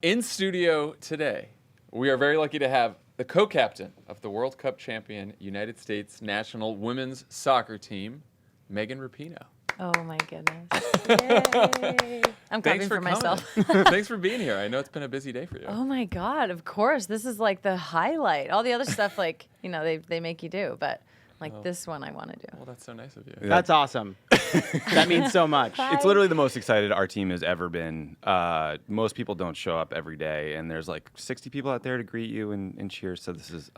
In studio today, we are very lucky to have the co-captain of the World Cup champion United States national women's soccer team, Megan Rapinoe. Oh my goodness. Yay. I'm clapping for myself. Thanks for being here. I know it's been a busy day for you. Oh my God, of course. This is like the highlight. All the other stuff, like, you know, they make you do, but like this one I want to do. Well, that's so nice of you. That's awesome. That means so much. It's literally the most excited our team has ever been. Most people don't show up every day, and there's like 60 people out there to greet you and cheer. So this is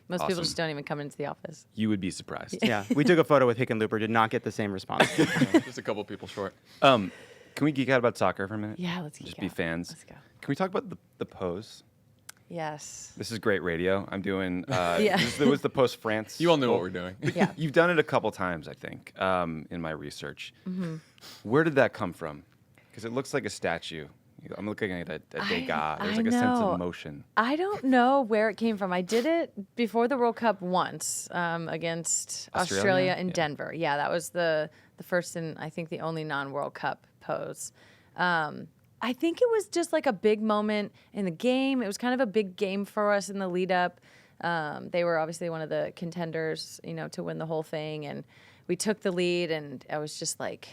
Most awesome. people just don't even come into the office. You would be surprised. Yeah, we took a photo with Hickenlooper, did not get the same response. Just a couple people short. Can we geek out about soccer for a minute? Yeah, let's Just geek be out. fans. Let's go. Can we talk about the pose? Yes. This is great radio. I'm doing. Yeah. This was the post France. You all knew what we're doing. Yeah. You've done it a couple times, I think, in my research. Mm-hmm. Where did that come from? Because it looks like a statue. I'm looking at a Degas. There's like a sense of motion. I don't know where it came from. I did it before the World Cup once against Australia in Denver. Yeah, that was the first and I think the only non-World Cup pose. I think it was just like a big moment in the game. It was kind of a big game for us in the lead up. They were obviously one of the contenders, you know, to win the whole thing. And we took the lead and I was just like,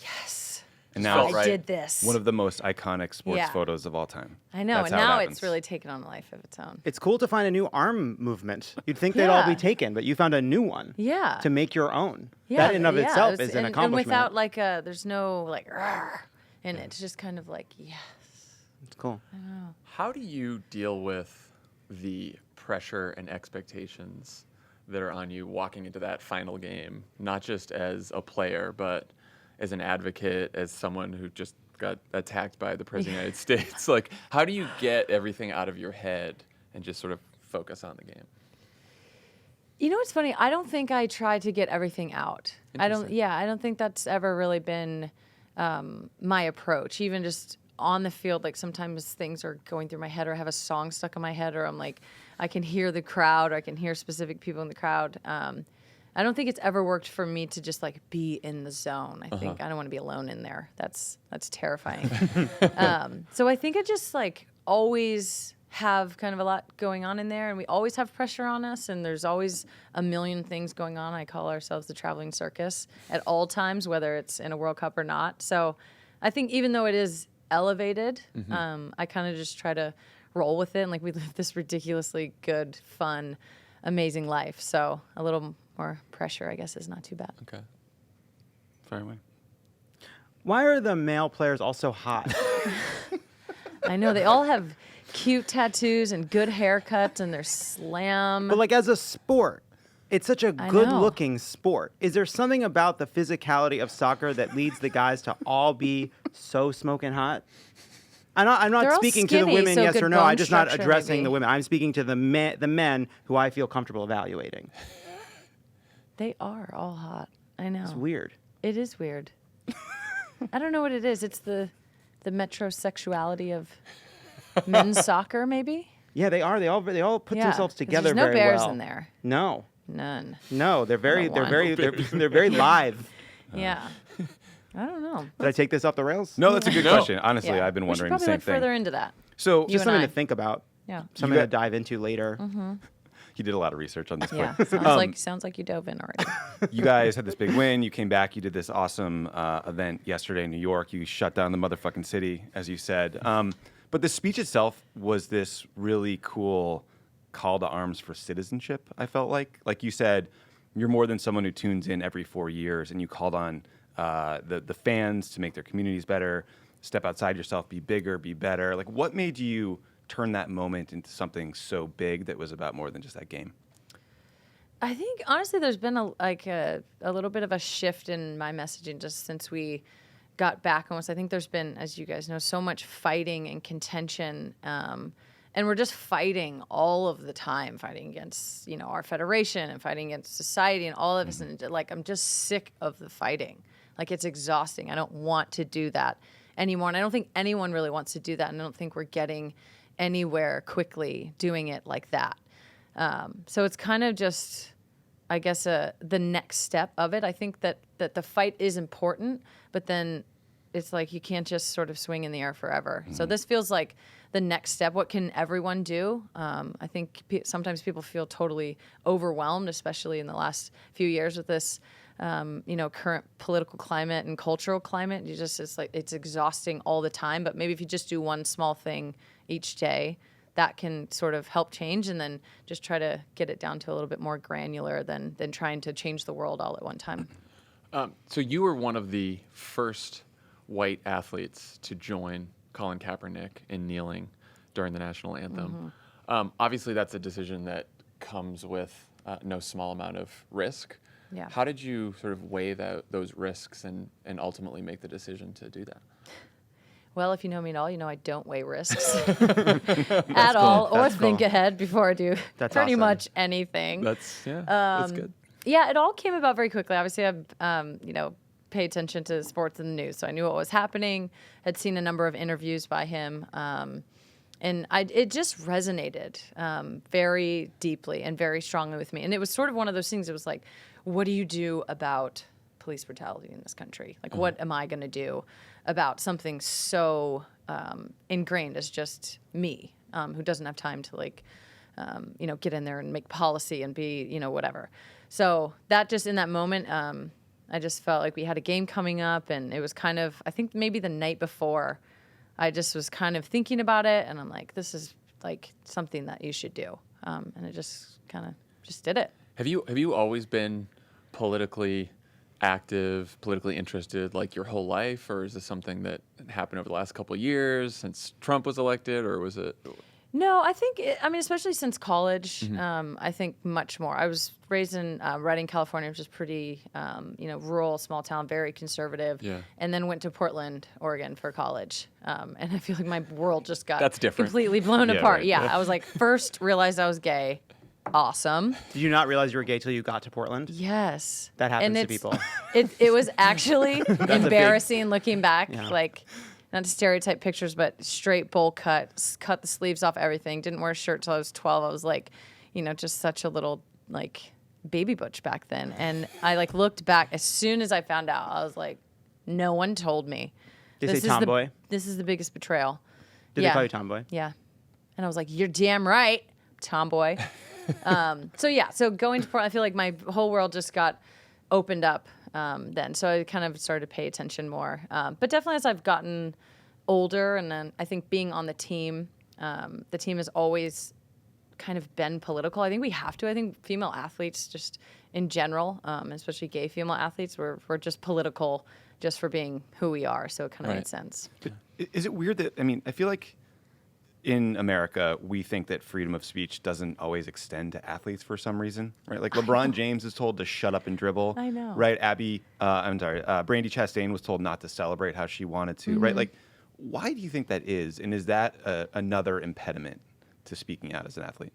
yes, And now I did this. One of the most iconic sports Yeah. photos of all time. I know. That's And how it now happens. it's really taken on a life of its own. It's cool to find a new arm movement. You'd think they'd all Yeah. be taken, but you found a new one. Yeah. To make your own. Yeah, That in of yeah, itself it was- is an and accomplishment. without like there's no like, "Rrr," and it's just kind of like, yes. It's cool. How do you deal with the pressure and expectations that are on you walking into that final game, not just as a player, but as an advocate, as someone who just got attacked by the President of the United States? Like, how do you get everything out of your head and just sort of focus on the game? You know what's funny? I don't think I try to get everything out. I don't think that's ever really been my approach. Even just on the field, like sometimes things are going through my head or I have a song stuck in my head or I'm like, I can hear the crowd or I can hear specific people in the crowd. I don't think it's ever worked for me to just like be in the zone. I think I don't want to be alone in there. That's terrifying. So I think I just like always have kind of a lot going on in there and we always have pressure on us and there's always a million things going on. I call ourselves the traveling circus at all times, whether it's in a World Cup or not. So I think even though it is elevated, I kind of just try to roll with it. And like we live this ridiculously good, fun, amazing life. So a little more pressure, I guess, is not too bad. Okay. Fire away. Why are the male players all so hot? I know they all have cute tattoos and good haircuts and they're slam. But like as a sport, it's such a good-looking sport. Is there something about the physicality of soccer that leads the guys to all be so smoking hot? I'm not They're all speaking to the skinny, women, so yes good or no. bone I'm just not structure, addressing maybe. the women. I'm speaking to the men who I feel comfortable evaluating. They are all hot. I know. It's weird. It is weird. I don't know what it is. It's the metrosexuality of men's soccer, maybe? Yeah, they are. They all put themselves 'Cause together there's no very bears well. in there. No, None. no, they're very one. they're very live. Yeah. I don't know. Did I take this off the rails? No, that's a good question. Honestly, Yeah. I've been We should wondering the probably same look thing. further into that. So You Just and something I. to think about. Yeah. Something to dive into later. you did a lot of research on this Yeah. point. Sounds like you dove in already. You guys had this big win. You came back. You did this awesome event yesterday in New York. You shut down the motherfucking city, as you said. But the speech itself was this really cool call to arms for citizenship, I felt like. Like you said, you're more than someone who tunes in every 4 years, and you called on the fans to make their communities better, step outside yourself, be bigger, be better. Like, what made you turn that moment into something so big that was about more than just that game? I think honestly, there's been a little bit of a shift in my messaging just since we got back almost. I think there's been, as you guys know, so much fighting and contention, and we're just fighting all of the time, fighting against our federation and fighting against society and all of us. And like I'm just sick of the fighting. Like it's exhausting. I don't want to do that anymore, and I don't think anyone really wants to do that. And I don't think we're getting anywhere quickly doing it like that. So it's kind of just, I guess, the next step of it. I think that the fight is important, but then it's like you can't just sort of swing in the air forever. So this feels like the next step. What can everyone do? I think sometimes people feel totally overwhelmed, especially in the last few years with this, current political climate and cultural climate. It's exhausting all the time. But maybe if you just do one small thing each day, that can sort of help change, and then just try to get it down to a little bit more granular than trying to change the world all at one time. So you were one of the first white athletes to join Colin Kaepernick in kneeling during the national anthem. Obviously, that's a decision that comes with no small amount of risk. Yeah. How did you sort of weigh those risks and ultimately make the decision to do that? Well, if you know me at all, you know I don't weigh risks at all, or think ahead before I do pretty much anything. That's good. Yeah, it all came about very quickly. Obviously, I've pay attention to sports and the news, so I knew what was happening. Had seen a number of interviews by him, and it just resonated very deeply and very strongly with me. And it was sort of one of those things. It was like, what do you do about police brutality in this country? Like, what am I going to do about something so ingrained as just me, who doesn't have time to get in there and make policy and be, whatever. So that just in that moment, I just felt like we had a game coming up, and it was kind of, I think maybe the night before, I just was kind of thinking about it, and I'm like, this is like something that you should do. And I just kind of just did it. Have you always been politically active, politically interested like your whole life, or is this something that happened over the last couple of years since Trump was elected, or was it? No, I think, especially since college, I think much more. I was raised in Redding, California, which is pretty, rural, small town, very conservative. Yeah. And then went to Portland, Oregon for college. And I feel like my world just got That's different. completely blown apart. Right. Yeah, I was like, first realized I was gay. Awesome. Did you not realize you were gay till you got to Portland? Yes. That happens to people. It was actually embarrassing looking back. Yeah. Like, not to stereotype pictures, but straight bowl cut the sleeves off everything. Didn't wear a shirt till I was 12. I was like, just such a little like baby butch back then. And I looked back as soon as I found out. I was like, no one told me. Did they say tomboy? This is the biggest betrayal. Did they call you tomboy? Yeah. And I was like, you're damn right, tomboy. So going to Portland, I feel like my whole world just got opened up then. So I kind of started to pay attention more. But definitely as I've gotten older, and then I think being on the team has always kind of been political. I think we have to. I think female athletes just in general, especially gay female athletes, we're just political just for being who we are. So it kind of made sense. Is it weird that, I feel like in America, we think that freedom of speech doesn't always extend to athletes for some reason, right? Like LeBron James is told to shut up and dribble. I know. Right? Brandi Chastain was told not to celebrate how she wanted to, right? Like, why do you think that is? And is that another impediment to speaking out as an athlete?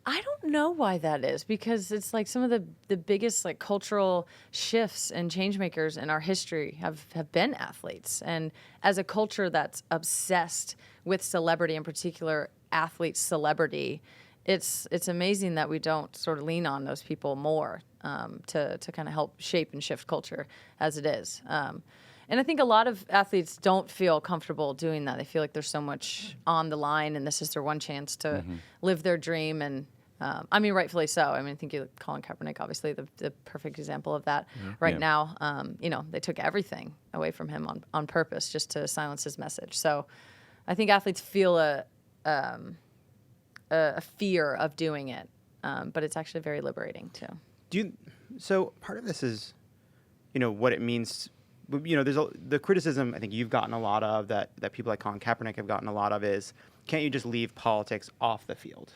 I don't know why that is, because it's like some of the biggest cultural shifts and change makers in our history have been athletes. And as a culture that's obsessed with celebrity, in particular athlete celebrity, it's amazing that we don't sort of lean on those people more to kind of help shape and shift culture as it is. And I think a lot of athletes don't feel comfortable doing that. They feel like there's so much on the line, and this is their one chance to live their dream. And rightfully so. I think Colin Kaepernick, obviously the perfect example of that now. They took everything away from him on purpose just to silence his message. So I think athletes feel a fear of doing it, but it's actually very liberating too. So part of this is, what it means. There's the criticism I think you've gotten a lot of that people like Colin Kaepernick have gotten a lot of is, can't you just leave politics off the field,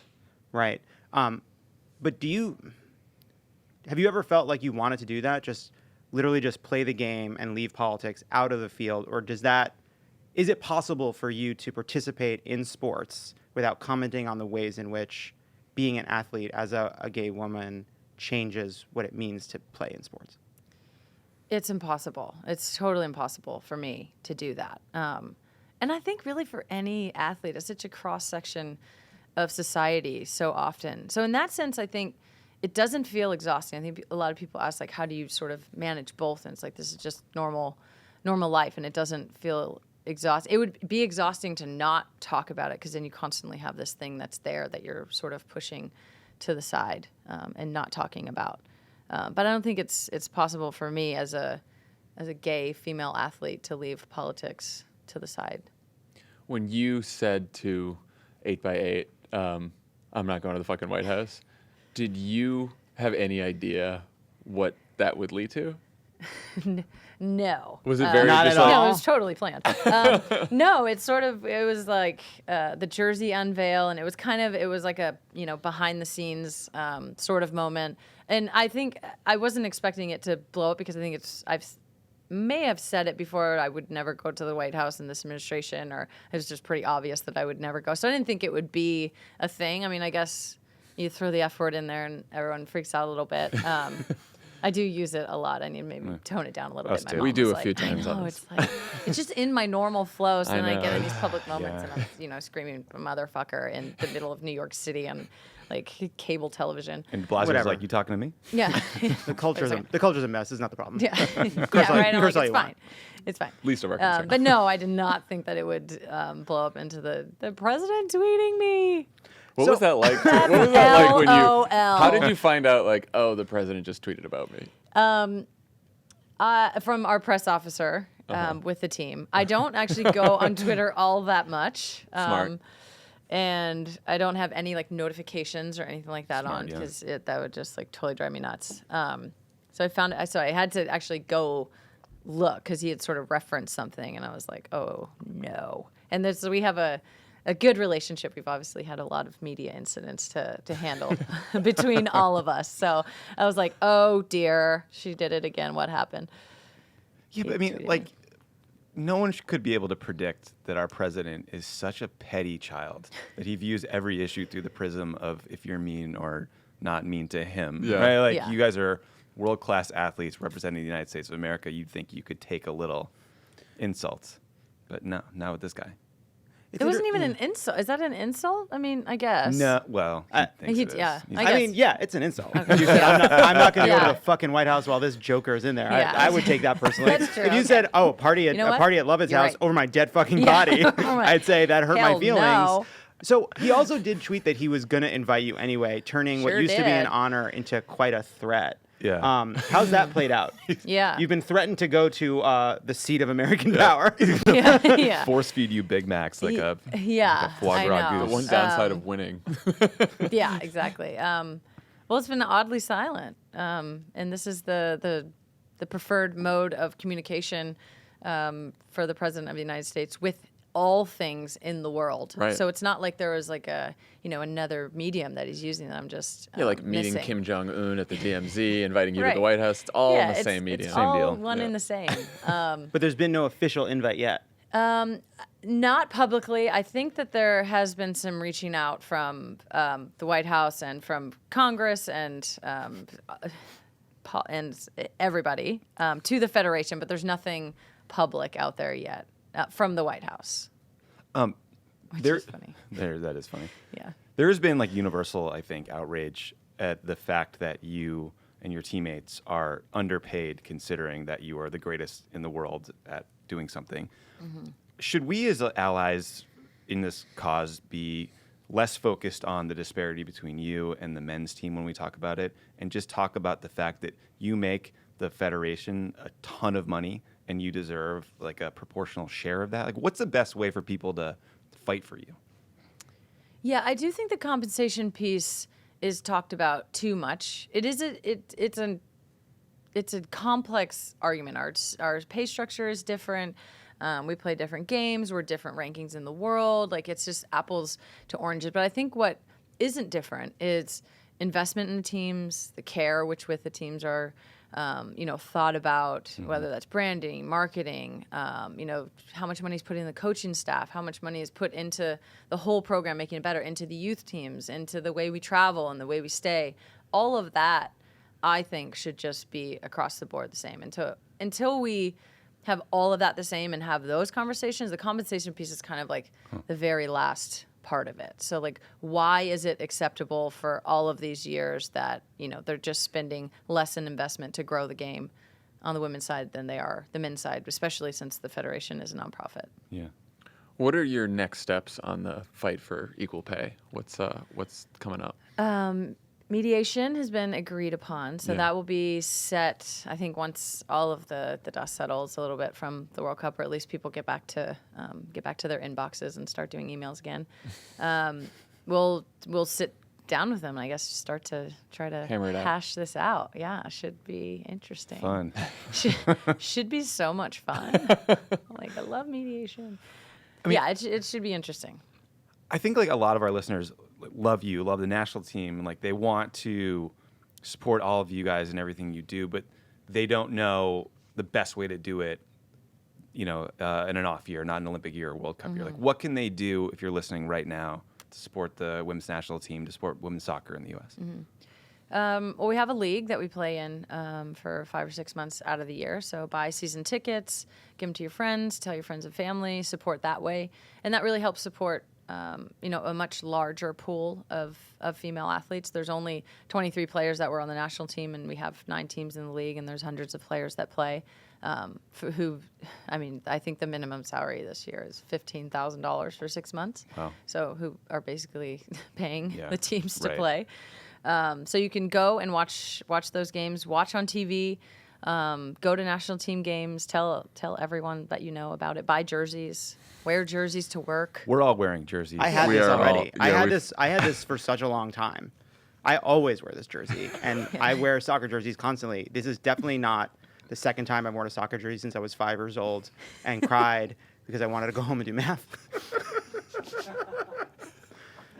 right? But have you ever felt like you wanted to do that? Just literally just play the game and leave politics out of the field? Or is it possible for you to participate in sports without commenting on the ways in which being an athlete as a gay woman changes what it means to play in sports? It's impossible. It's totally impossible for me to do that. And I think really for any athlete, it's such a cross-section of society so often. So in that sense, I think it doesn't feel exhausting. I think a lot of people ask, how do you sort of manage both? And it's like, this is just normal normal life, and it doesn't feel exhausting. It would be exhausting to not talk about it, because then you constantly have this thing that's there that you're sort of pushing to the side and not talking about. But I don't think it's possible for me as a gay female athlete to leave politics to the side. When you said to 8x8, I'm not going to the fucking White House, did you have any idea what that would lead to? No. Was it very Not just at like, all. No, it was totally planned. No, it was like the jersey unveil, and it was like a, behind the scenes sort of moment. And I think I wasn't expecting it to blow up, because I think may have said it before, I would never go to the White House in this administration, or it was just pretty obvious that I would never go. So I didn't think it would be a thing. I mean, I guess you throw the F word in there and everyone freaks out a little bit. I do use it a lot. I need to maybe tone it down a little Us bit. too. My We mom do was a few like, times I on know, this. it's just in my normal flow. So I then I know. get in these public moments Yeah. and I'm, screaming motherfucker in the middle of New York City on like cable television. And Blasier's Whatever. like, you talking to me? Yeah. The culture's a mess. Is not the problem. Yeah. Curse all- right. I'm curse like, all it's you want. fine. It's fine. least of our concerns? But no, I did not think that it would blow up into the president tweeting me. What So- was that like? What was that like when you? LOL. How did you find out? Like, oh, the president just tweeted about me. From our press officer with the team. I don't actually go on Twitter all that much. Smart. And I don't have any like notifications or anything like that Smart, on, yeah. because that would just like totally drive me nuts. So I had to actually go look, because he had sort of referenced something, and I was like, oh no. And we have a good relationship. We've obviously had a lot of media incidents to handle between all of us. So I was like, oh dear, she did it again. What happened? Yeah, but I mean, tweeting. like, no one could be able to predict that our president is such a petty child that he views every issue through the prism of if you're mean or not mean to him. Yeah. Right? Like, Yeah. you guys are world-class athletes representing the United States of America. You'd think you could take a little insult. But no, not with this guy. It wasn't even an insult. Is that an insult? I mean, I guess. No, well, he thinks he- it is. yeah, He's- I I guess. mean, yeah, it's an insult. You said, I'm not going to go Yeah. to the fucking White House while this joker is in there. Yeah. I would take that personally. That's true, If you okay. said, "Oh, party You know what? at Lovett's You're house right. over my dead fucking Yeah. body," Oh my- I'd say that hurt my Hell feelings. no. So he also did tweet that he was going to invite you anyway, turning what Sure used to be an did. honor into quite a threat. Yeah. How's that played out? Yeah. You've been threatened to go to the seat of American power. yeah. Yeah. Force feed you Big Macs like a Yeah, foie I gras know. The goose. one downside of winning. Yeah, exactly. Well, it's been oddly silent, and this is the preferred mode of communication for the president of the United States with all things in the world. Right. So it's not like there was like a another medium that he's using that I'm just Yeah, like meeting missing. Kim Jong Un at the DMZ, inviting you to Right. the White House. It's all Yeah, in the it's- same medium. It's all deal. one Yeah. in the same. But there's been no official invite yet. Not publicly. I think that there has been some reaching out from the White House and from Congress and everybody to the Federation, but there's nothing public out there yet from the White House. Which There- is funny. That is funny. Yeah. There has been like universal, I think, outrage at the fact that you and your teammates are underpaid, considering that you are the greatest in the world at doing something. Mm-hmm. Should we, as allies in this cause, be less focused on the disparity between you and the men's team when we talk about it, and just talk about the fact that you make the Federation a ton of money and you deserve like a proportional share of that? Like, what's the best way for people to fight for you? Yeah, I do think the compensation piece is talked about too much. It's a complex argument. Our pay structure is different. We play different games. We're different rankings in the world. Like, it's just apples to oranges. But I think what isn't different is investment in the teams, the care which with the teams are, thought about, whether that's branding, marketing, how much money is put in the coaching staff, how much money is put into the whole program, making it better, into the youth teams, into the way we travel and the way we stay. All of that, I think, should just be across the board the same. Until we have all of that the same and have those conversations, the compensation piece is kind of like the very last part of it. So like, why is it acceptable for all of these years that, they're just spending less in investment to grow the game? on the women's side than they are the men's side, especially since the federation is a nonprofit. Yeah. What are your next steps on the fight for equal pay? What's coming up? Mediation has been agreed upon, so Yeah. that will be set, I think, once all of the dust settles a little bit from the World Cup, or at least people get back to their inboxes and start doing emails again. We'll sit down with them, I guess, start to try to Hammer it out. hash this out. Yeah, should be interesting. Fun. Should be so much fun. Like, I love mediation. It should be interesting. I think like a lot of our listeners love you, love the national team, and like they want to support all of you guys and everything you do, but they don't know the best way to do it, in an off year, not an Olympic year or World Cup year. Like, what can they do if you're listening right now to support the women's national team, to support women's soccer in the U.S.? Well, we have a league that we play in for 5 or 6 months out of the year. So buy season tickets, give them to your friends, tell your friends and family, support that way. And that really helps support, a much larger pool of female athletes. There's only 23 players that were on the national team, and we have 9 teams in the league, and there's hundreds of players that play. I think the minimum salary this year is $15,000 for 6 months. Wow. So who are basically paying Yeah, the teams to right. play. So you can go and watch those games, watch on TV, go to national team games, tell everyone that you know about it, buy jerseys, wear jerseys to work. We're all wearing jerseys. I had We this are already. all- I yeah, had we've- this. I had this for such a long time. I always wear this jersey, and I wear soccer jerseys constantly. This is definitely not the second time I've worn a soccer jersey since I was 5 years old and cried because I wanted to go home and do math.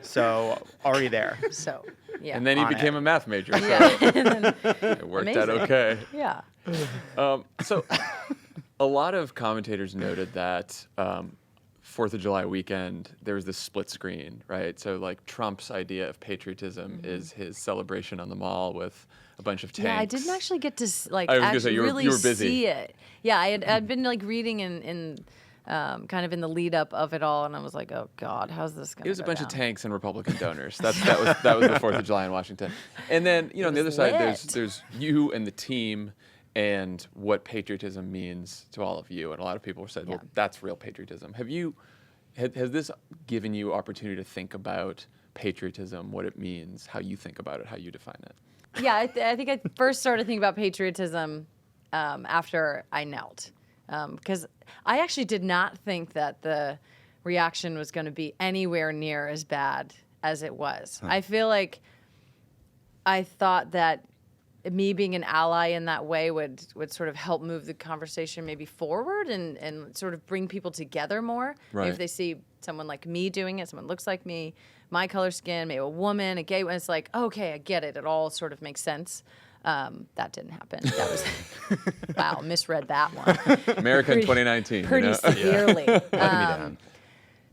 So already there. So, yeah. And then he On became it. a math major. So yeah. And then- it worked out Amazing. okay. yeah. So a lot of commentators noted that 4th of July weekend, there was this split screen, right? So like Trump's idea of patriotism is his celebration on the mall with a bunch of tanks. Yeah, I didn't actually get to I was gonna say, actually you were- really you were busy. see it. Yeah, I'd been like reading in kind of in the lead up of it all, and I was like, oh God, how's this going to It was a bunch down? of tanks and Republican donors. That was the 4th of July in Washington. And then, on the other was side, lit. there's you and the team and what patriotism means to all of you. And a lot of people said, well, Yeah. that's real patriotism. Has this given you opportunity to think about patriotism, what it means, how you think about it, how you define it? Yeah, I think I first started thinking about patriotism after I knelt. Because I actually did not think that the reaction was going to be anywhere near as bad as it was. I feel like I thought that me being an ally in that way would sort of help move the conversation maybe forward and sort of bring people together more. Maybe Right. if they see someone like me doing it, someone looks like me, my color skin, maybe a woman, a gay one, it's like, okay, I get it. It all sort of makes sense. That didn't happen. That was, wow, misread that one America in 2019. pretty severely. Let me down.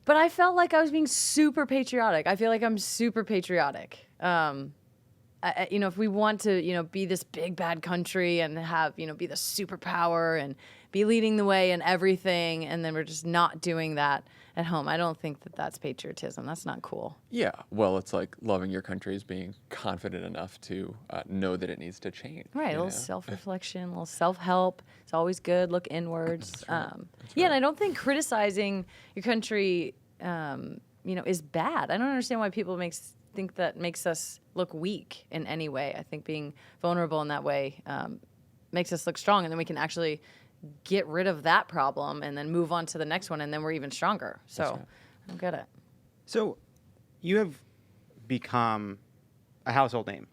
But I felt like I was being super patriotic. I feel like I'm super patriotic. If we want to, be this big bad country and have, be the superpower and be leading the way in everything, and then we're just not doing that at home, I don't think that that's patriotism. That's not cool. Yeah, well, it's like loving your country is being confident enough to know that it needs to change. Right, a you little know? self-reflection, a little self-help. It's always good. Look inwards. Yeah, and I don't think criticizing your country, is bad. I don't understand why people think that makes us look weak in any way. I think being vulnerable in that way makes us look strong, and then we can actually get rid of that problem and then move on to the next one, and then we're even stronger. So I don't get it. So you have become a household name.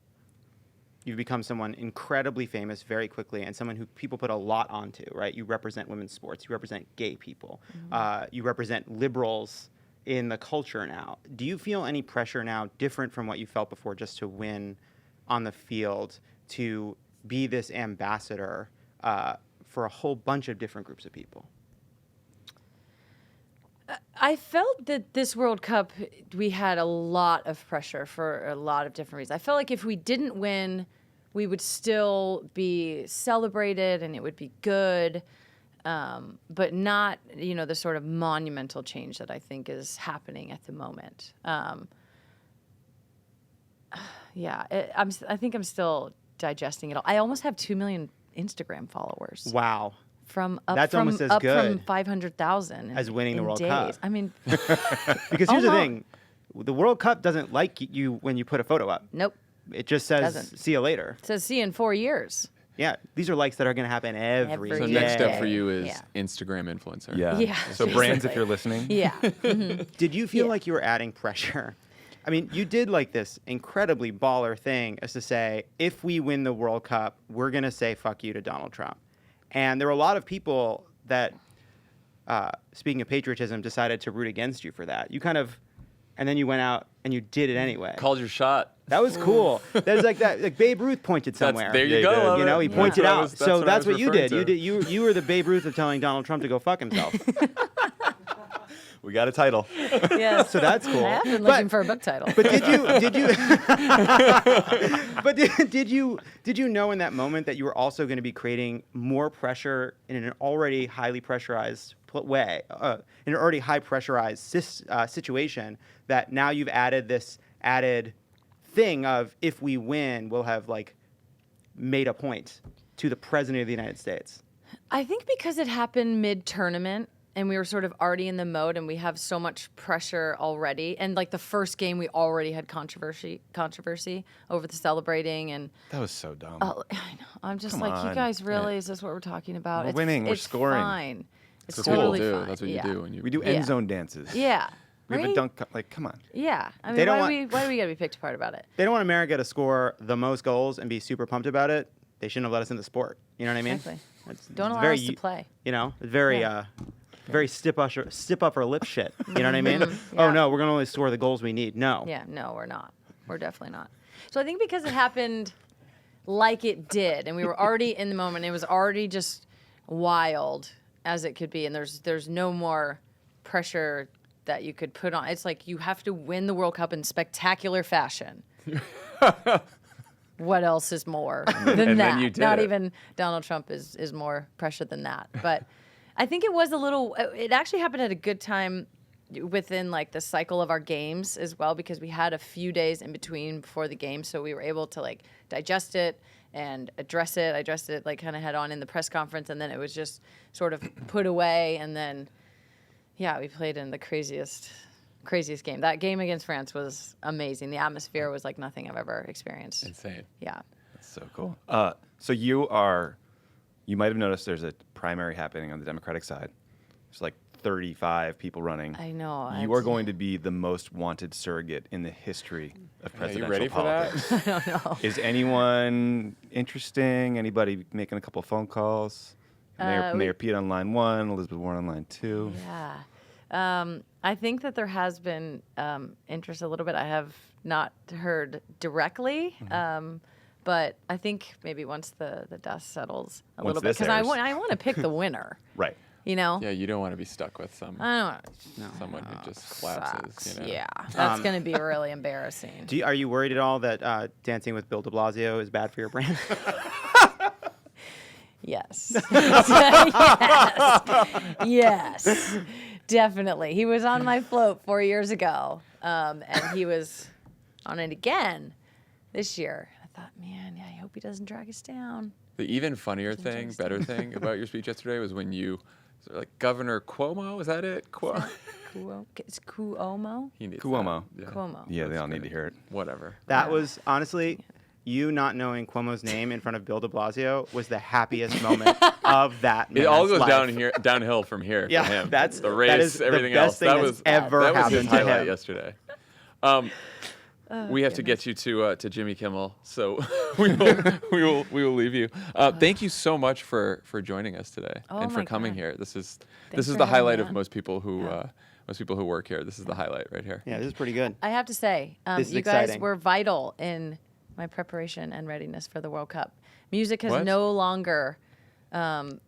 You've become someone incredibly famous very quickly and someone who people put a lot onto, right? You represent women's sports. You represent gay people. You represent liberals in the culture now. Do you feel any pressure now different from what you felt before just to win on the field, to be this ambassador for a whole bunch of different groups of people? I felt that this World Cup, we had a lot of pressure for a lot of different reasons. I felt like if we didn't win, we would still be celebrated and it would be good, but not, the sort of monumental change that I think is happening at the moment. I think I'm still digesting it all. I almost have 2 million Instagram followers. Wow. That's almost as up good from 500,000 as winning the World days. Cup. I mean, Because here's the thing. The World Cup doesn't like you when you put a photo up. nope. It just says, Doesn't. see you later. It says see you in 4 years. Yeah, these are likes that are going to happen every Every So day. next step day. for you is Yeah. Instagram influencer. Yeah. Yeah, So brands, if basically. you're listening, Yeah. Did you feel Yeah. like you were adding pressure? I mean, you did like this incredibly baller thing as to say, if we win the World Cup, we're going to say fuck you to Donald Trump. And there were a lot of people that, speaking of patriotism, decided to root against you for that. You kind of, and then you went out and you did it anyway. Called your shot. That was cool. There's like that, like Babe Ruth pointed somewhere. There Yeah, you he go. did. Lovett. You know, he pointed That's what I out. was- So I that's was what you referring did. to. You were the Babe Ruth of telling Donald Trump to go fuck himself. we got a title. Yes. So that's cool. I have been But- looking for a book title. But did you know in that moment that you were also going to be creating more pressure in an already highly pressurized way, in an already high pressurized situation, that now you've added this added thing of, if we win, we'll have like made a point to the president of the United States? I think because it happened mid-tournament and we were sort of already in the mode and we have so much pressure already. And like the first game, we already had controversy over the celebrating. And That was so dumb. I know. I'm just Come like, you on. guys really, is this what we're talking about? We're winning. We're it's scoring. Fine. It's That's what totally you do. fine. That's what you Yeah. do when you. we do Yeah. end zone dances. Yeah. We have a Right? dunk. Like, come on. Yeah. I They mean, don't why do we gotta be picked apart about it? They don't want America to score the most goals and be super pumped about it. They shouldn't have let us in the sport. You know what I mean? Exactly. It's Don't allow very, us to play. You know, it's very, Yeah. very stiff upper lip shit. You know what I mean? Yeah. Oh no, we're gonna only score the goals we need. No. Yeah, no, we're not. We're definitely not. So I think because it happened like it did, and we were already in the moment, it was already just wild as it could be, and there's no more pressure that you could put on. It's like you have to win the World Cup in spectacular fashion. What else is more than and that? then you did Not it. even Donald Trump is more pressure than that. But I think it was a little. It actually happened at a good time within like the cycle of our games as well, because we had a few days in between before the game, so we were able to like digest it and address it. I addressed it like kind of head on in the press conference, and then it was just sort of put away, and then yeah, we played in the craziest game. That game against France was amazing. The atmosphere was like nothing I've ever experienced. Insane. Yeah. That's so cool. So you might have noticed there's a primary happening on the Democratic side. There's like 35 people running. I know. You are going to be the most wanted surrogate in the history of Are you presidential ready for politics. that? I don't know. Is anyone interesting? Anybody making a couple phone calls? Mayor Pete on line 1, Elizabeth Warren on line 2. Yeah. I think that there has been interest a little bit. I have not heard directly, but I think maybe once the dust settles a Once little bit, this because I airs. want to pick the winner. Right. You know. Yeah, you don't want to be stuck with I don't someone who just collapses. sucks. You know? Yeah, that's going to be really embarrassing. Are you worried at all that dancing with Bill de Blasio is bad for your brand? Yes. yes. Yes. Definitely. He was on my float 4 years ago, and he was on it again this year. I thought, man, yeah, I hope he doesn't drag us down. The even funnier thing, better thing about your speech yesterday was when you, like Governor Cuomo, is that it? It's Cuomo? He needs Cuomo. that. Yeah. Cuomo. Yeah, they That's all need to great. hear it. Whatever. That Yeah. was honestly, you not knowing Cuomo's name in front of Bill de Blasio was the happiest moment of that. It all goes man's life. downhill from here Yeah, for him. that's- the that race, is the everything best else. thing That that's was ever that was his happened to highlight him. yesterday. We have to goodness. get you to Jimmy Kimmel, so we will leave you. Thank you so much for joining us today Oh and for my coming God. here. This is Thanks for the having highlight me of on. most people who work here. This is the highlight right here. Yeah, this is pretty good. I have to say, This is you guys exciting. were vital in my preparation and readiness for the World Cup. Music has What? no longer, can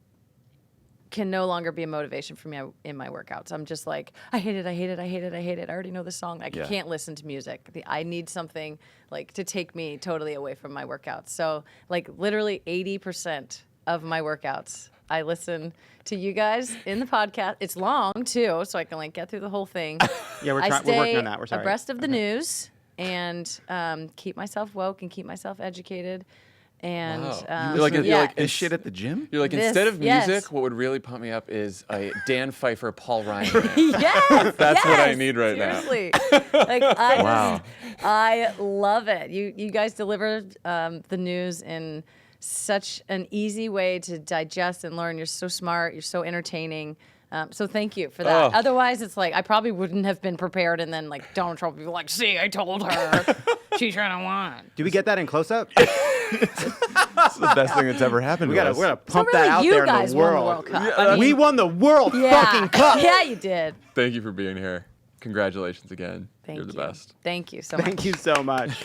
no longer be a motivation for me in my workouts. I'm just like, I hate it, I hate it, I hate it, I hate it. I already know the song. I Yeah. can't listen to music. I need something like to take me totally away from my workouts. So like literally 80% of my workouts, I listen to you guys in the podcast. It's long too, so I can like get through the whole thing. Yeah, we're I we're stay working on that. We're sorry. abreast of the news and keep myself woke and keep myself educated. And Wow. yeah, Is shit at the gym? You're like, This, instead of yes. music, what would really pump me up is a Dan Pfeiffer, Paul Ryan band. yes, That's what I yes, need right now. seriously. Like Wow. I love it. You guys delivered the news in such an easy way to digest and learn. You're so smart. You're so entertaining. So thank you for that. Oh. Otherwise, it's like I probably wouldn't have been prepared, and then like Donald Trump would be like, "See, I told her, she's trying to win." Do we get that in close up? It's the best thing that's ever happened to us. We're gonna pump really, that out you there in guys the won the world. World Cup. Yeah, I mean, We won the World yeah, fucking Cup. yeah, you did. Thank you for being here. Congratulations again. Thank You're the you. best. Thank you so much. Thank you so much.